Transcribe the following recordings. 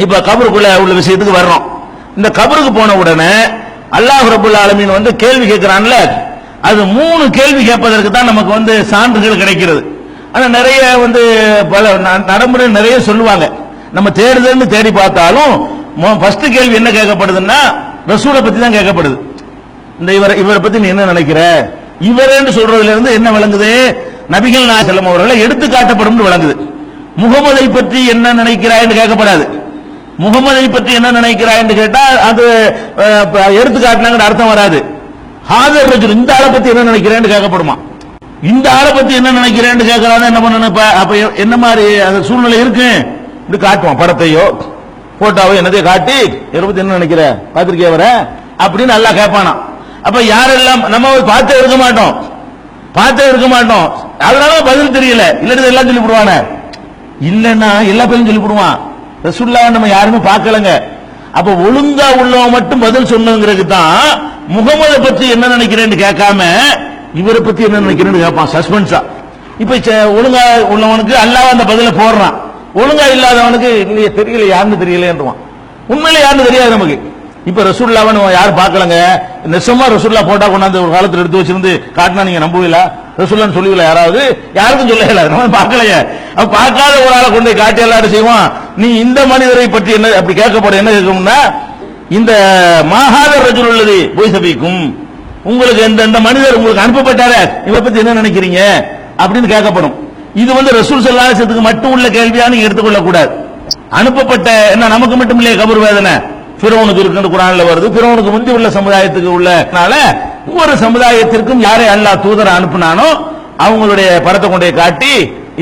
இப்ப கபருக்குள்ள உள்ள விஷயத்துக்கு வர்றோம். இந்த கபருக்கு போன உடனே அல்லாஹ் ரப்பல் ஆலமீன் வந்து கேள்வி கேட்கிறான்ல, அது 3 கேள்வி கேட்பதற்கு தான் நமக்கு சான்றுகள் கிடைக்கிறது. ஆனா நிறைய பல நடைமுறை நிறைய சொல்லுவாங்க. நம்ம தேடுதல்னு தேடி பார்த்தாலும் ஃபர்ஸ்ட் கேள்வி என்ன கேட்கப்படுதுன்னா ரசூலை பத்தி தான் கேட்கப்படுது. இந்த இவரை பத்தி நீ என்ன நினைக்கிற, இவரேன்னு சொல்றதுல இருந்து என்ன விளங்குது, நபிகள் நாயகம் ஸல்லல்லாஹு அலைஹி வஸல்லம் அவர்களை எடுத்து காட்டப்படும் விளங்குது. முகமதை பற்றி என்ன நினைக்கிறாய் என்று கேட்கப்படாது. முகமதை பற்றி என்ன நினைக்கிறாய் என்று கேட்டா அது எடுத்து காட்டினாங்க அர்த்தம் வராது. ஹாதர் ரஜுல், இந்த ஆளை பத்தி என்ன நினைக்கிறேன்னு கேட்கப்படுமா. இந்த ஆளை பத்தி என்ன நினைக்கிறேன்னு கேட்கறாங்க. என்ன பண்ணணும், அப்ப என்ன மாதிரி அந்த சூழ்நிலை இருக்கு, இப்படி காட்டுவான் படத்தையோ போட்டோவோ என்னதையோ காட்டி இவரை பத்தி என்ன நினைக்கிற, பாத்திருக்கே வர அப்படின்னு நல்லா கேட்பானா. அப்ப யாரெல்லாம் நம்ம பார்த்தே இருக்க மாட்டோம், அதனால பதில் தெரியல, இல்லாட்டி எல்லாம் சொல்லி விடுவானே, இல்லன்னா எல்லா பேரும் சொல்லி விடுவான். ரசூலுல்லாஹ் நம்ம யாருமே பார்க்கலங்க. அப்ப ஒழுங்கா உள்ளவன் மட்டும் பதில் சொன்னங்கிறது தான் முகமதை பத்தி என்ன நினைக்கிறேன்னு கேட்காம இவரை பத்தி என்ன நினைக்கிறேன்னு கேட்பான் சஸ்பென்ஸா. இப்ப ஒழுங்கா உள்ளவனுக்கு அல்லாஹ் அந்த பதில போடுறான், ஒழுங்கா இல்லாதவனுக்கு இல்லையே தெரியல, யாருன்னு தெரியலன்றான். உண்மையில யாருன்னு தெரியாது நமக்கு. இப்ப ரசூலுல்லாஹ்வை யாரும் பார்க்கலங்க, நிச்சயமா ரசூலுல்லாஹ் போட்டா கொண்டாந்து ஒரு காலத்துல எடுத்து வச்சிருந்து காட்டினா நீங்க நம்புவீங்களா? ரசூலுல்லாஹ் சொல்லுவீங்களா? யாராவது யாருக்கும் சொல்லல, நம்ம பார்க்கலையே. அப்ப பார்க்காத ஒரு ஆளை கொண்டு காட்டி எல்லாரும் செய்வான். நீ இந்த மனிதரை பற்றி என்ன அப்படி கேட்கப்பட என்ன கேட்கும்னா, இந்த மாஹாத ரஜுல் உள்ளது போய் சபிக்கும், உங்களுக்கு இந்த மனிதர் உங்களுக்கு அனுப்பப்பட்டார இவரை பத்தி என்ன நினைக்கிறீங்க அப்படின்னு கேட்கப்படும். இது ரசூல் ஸல்லல்லாஹு அலைஹி வஸல்லம் மட்டும் உள்ள கேள்வியா நீங்க எடுத்துக்கொள்ள கூடாது. அனுப்பப்பட்ட என்ன நமக்கு மட்டும் இல்லையே கபர் வேதனை, ஃபிரௌனுக்கு இருக்கு குர்ஆன்ல வருது. ஃபிரௌனுக்கு முந்தி உள்ள சமுதாயத்துக்கு உள்ளனால ஒவ்வொரு சமுதாயத்திற்கும் யாரை அல்லாஹ் தூதரை அனுப்புனானோ அவங்களுடைய படத்தை கொண்டே காட்டி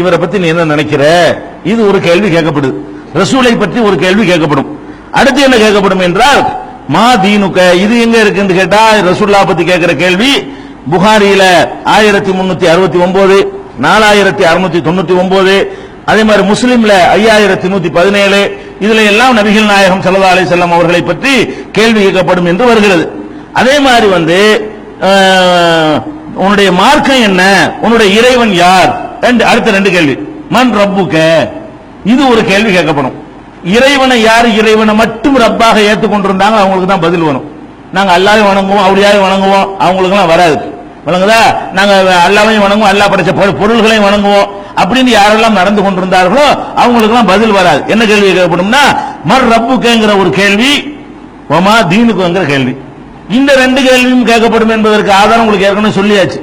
இவரை பத்தி நீ என்ன நினைக்கிற, இது ஒரு கேள்வி கேட்கப்படுது. ரசூலை பற்றி ஒரு கேள்வி கேட்கப்படும். அடுத்து என்ன கேட்கப்படும் என்றால் மா தீனுக, இது எங்க இருக்குன்னு கேட்டா ரசூலுல்லாஹ் பத்தி கேட்கிற கேள்வி புகாரியில 1369, 4699, அதே மாதிரி முஸ்லிம்ல 5117, இதுல எல்லாம் நபிகள் நாயகம் ஸல்லல்லாஹு அலைஹி வஸல்லம் அவர்களை பற்றி கேள்வி கேட்கப்படும் என்று வருகிறது. அதே மாதிரி உன்னுடைய மார்க்கம் என்ன, உன்னுடைய இறைவன் யார், அடுத்த 2 கேள்வி. மன் ரப்புக, இது ஒரு கேள்வி கேட்கப்படும். இறைவனை யார் இறைவனை மட்டும் ரப்பாக ஏற்றுக்கொண்டிருந்தாங்க அவங்களுக்கு தான் பதில் வரும். நாங்க அல்லாஹ்வை வணங்குவோம், அவுலியாவை வணங்குவோம், அவங்களுக்கு எல்லாம் வராது. வணங்குதா, நாங்க அல்லாஹ்வையும் வணங்குவோம், அல்லாஹ் படைச்ச பொருள்களையும் வணங்குவோம் அப்படின்னு யாரெல்லாம் நடந்து கொண்டிருந்தார்களோ அவங்களுக்கு எல்லாம் பதில் வராது. என்ன கேள்வி கேட்கப்படும்னா மர் ரப்புக்கங்கிற ஒரு கேள்வி, வமா தீனுக்குங்கிற கேள்வி. இந்த 2 கேள்வியும் கேட்கப்படும் என்பதற்கு ஆதாரம் உங்களுக்கு ஏற்கனவே சொல்லியாச்சு.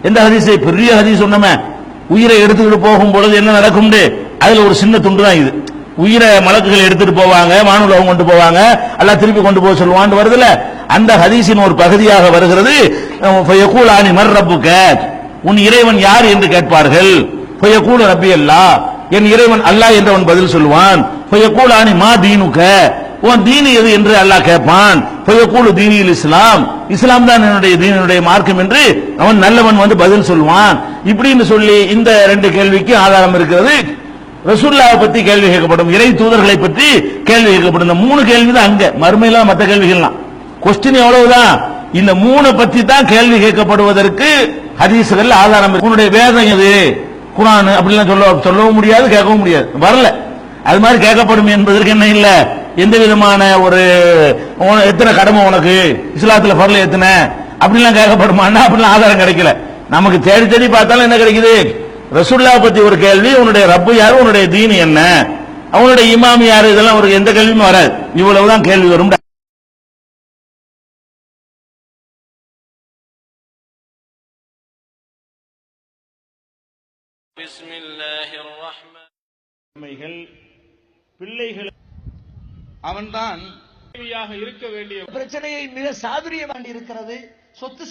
எந்த ஹதீஸை, பெரிய ஹதீஸ் சொன்னமே, உயிரை எடுத்துக்கிட்டு போகும் பொழுது என்ன நடக்கும், அதுல ஒரு சின்ன துண்டு தான் இது. உயிரை மலக்குகள் எடுத்துட்டு போவாங்க, வானுலகம் கொண்டு போவாங்க, அல்லாஹ் திருப்பி கொண்டு போக சொல்லுவான்னு வருதுல, அந்த ஹதீஸின் ஒரு பகுதியாக வருகிறது. ஃபயகூலானி மர் ரப்புக, உன் இறைவன் யார் என்று கேட்பார்கள். ஃபயகூலு ரப்பி அல்லாஹ், என் இறைவன் அல்லாஹ் என்று அவன் பதில் சொல்லுவான். ஃபயகூலானி மா தீனுக, உன் தீனு எது என்று அல்லாஹ் கேட்பான். ஃபயகூலு தீனில் இஸ்லாம், இஸ்லாம் தான் என்னுடைய தீனுடைய மார்க்கம் என்று அவன் நல்லவன் பதில் சொல்வான். இப்படின்னு சொல்லி இந்த 2 கேள்விக்கு ஆதாரம் இருக்கிறது. ரசூலுல்லாஹ் பத்தி கேள்வி கேட்கப்படும், இறை தூதர்களை பற்றி கேள்வி கேட்கப்படும். இந்த 3 கேள்வி தான் அங்க, மறுமையில மற்ற கேள்விகள்லாம் கொஸ்டின் எவ்வளவுதான், இந்த 3 பத்தி தான் கேள்வி கேட்கப்படுவதற்கு ஹதீஸ்கள் ஆதாரம். உன்னுடைய வேதம் எது, குர்ஆன் அப்படிலாம் சொல்லவும் முடியாது, கேட்கவும் முடியாது, வரல. அது மாதிரி கேட்கப்படும் என்பதற்கு என்ன இல்ல, எந்த விதமான ஒரு எத்தனை கடமை உனக்கு இஸ்லாத்துல பரல எத்தனை அப்படிலாம் கேட்கப்படுமான்னா அப்படிலாம் ஆதாரம் கிடைக்கல. நமக்கு தேடி தேடி பார்த்தாலும் என்ன கிடைக்குது, ரசூலுல்லாஹ் பத்தி ஒரு கேள்வி, உன்னுடைய ரப்பு யாரு, உன்னுடைய தீன் என்ன, அவனுடைய இமாம் யாரு, இதெல்லாம் ஒரு எந்த கேள்வியுமே வராது. இவ்வளவுதான் கேள்வி வரும். பிள்ளைகள் அவன்தான் இருக்க வேண்டிய பிரச்சனையை மிக சாதுரியமாக இருக்கிறது. சொத்து